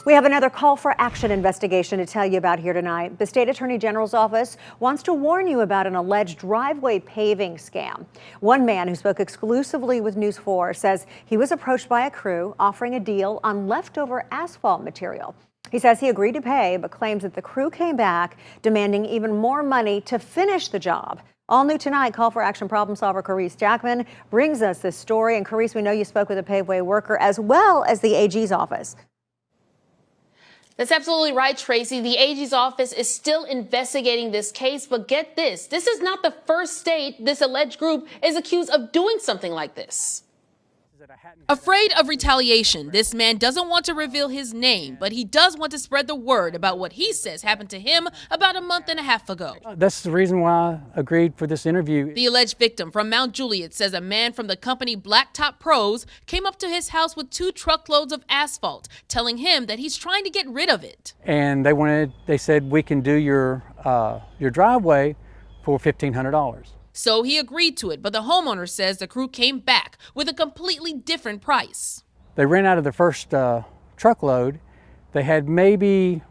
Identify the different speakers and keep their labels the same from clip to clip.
Speaker 1: We have another call for action investigation to tell you about here tonight. The state attorney general's office wants to warn you about an alleged driveway paving scam. One man who spoke exclusively with News 4 says he was approached by a crew offering a deal on leftover asphalt material. He says he agreed to pay, but claims that the crew came back demanding even more money to finish the job. All new tonight, call for action problem solver Caresse Jackman brings us this story. And Caresse, we know you spoke with a paveway worker as well as the AG's office.
Speaker 2: That's absolutely right, Tracy. The AG's office is still investigating this case, but get this. This is not the first state this alleged group is accused of doing something like this.
Speaker 3: Afraid of retaliation, this man doesn't want to reveal his name, but he does want to spread the word about what he says happened to him about a month and a half ago.
Speaker 4: That's the reason why I agreed for this interview.
Speaker 3: The alleged victim from Mount Juliet says a man from the company Blacktop Pros came up to his house with 2 truckloads of asphalt, telling him that he's trying to get rid of it.
Speaker 4: And they said, we can do your driveway for $1,500.
Speaker 3: So he agreed to it, but the homeowner says the crew came back with a completely different price.
Speaker 4: They ran out of the first truckload. They had maybe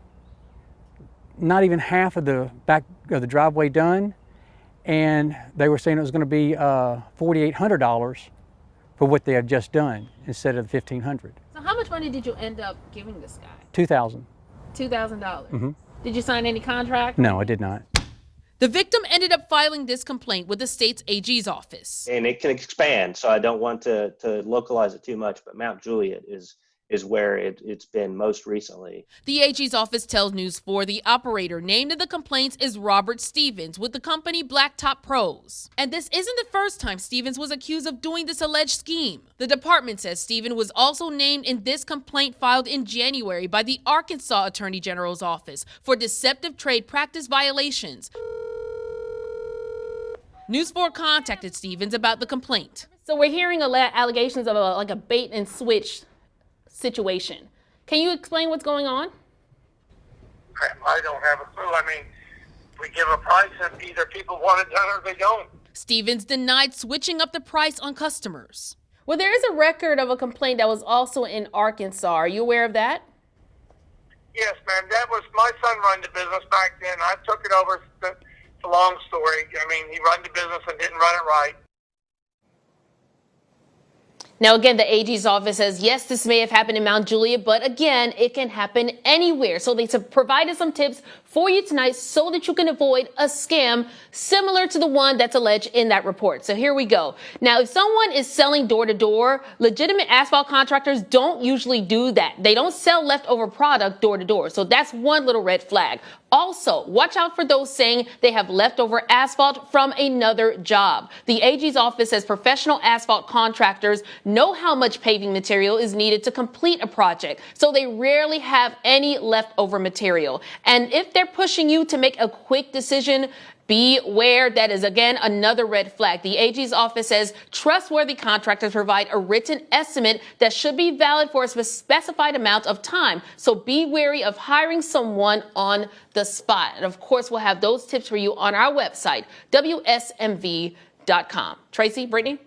Speaker 4: not even half of the back of the driveway done, and they were saying it was going to be $4,800 for what they had just done instead of the $1,500.
Speaker 2: So how much money did you end up giving this guy?
Speaker 4: $2,000.
Speaker 2: $2,000. Mm-hmm. Did you sign any contract?
Speaker 4: No, I did not.
Speaker 3: The victim ended up filing this complaint with the state's AG's office.
Speaker 5: And it can expand, so I don't want to localize it too much, but Mount Juliet is where it's been most recently.
Speaker 3: The AG's office tells News 4 the operator named in the complaints is Robert Stevens with the company Blacktop Pros. And this isn't the first time Stevens was accused of doing this alleged scheme. The department says Stevens was also named in this complaint filed in January by the Arkansas Attorney General's office for deceptive trade practice violations. News 4 contacted Stevens about the complaint.
Speaker 2: So we're hearing allegations of a bait and switch situation. Can you explain what's going on?
Speaker 6: I don't have a clue. I mean, we give a price and either people want it done or they don't.
Speaker 3: Stevens denied switching up the price on customers.
Speaker 2: Well, there is a record of a complaint that was also in Arkansas. Are you aware of that?
Speaker 6: Yes, ma'am. That was my son run the business back then. I took it over. It's a long story. I mean, he run the business and didn't run it right.
Speaker 2: Now, again, the AG's office says, yes, this may have happened in Mount Juliet, but again, it can happen anywhere. So they provided some tips for you tonight so that you can avoid a scam similar to the one that's alleged in that report. So here we go. Now, if someone is selling door to door, legitimate asphalt contractors don't usually do that. They don't sell leftover product door to door. So that's one little red flag. Also, watch out for those saying they have leftover asphalt from another job. The AG's office says professional asphalt contractors know how much paving material is needed to complete a project, so they rarely have any leftover material. And if they're pushing you to make a quick decision, beware. That is, again, another red flag. The AG's office says trustworthy contractors provide a written estimate that should be valid for a specified amount of time. So be wary of hiring someone on the spot. And of course, we'll have those tips for you on our website, WSMV.com. Tracy, Brittany?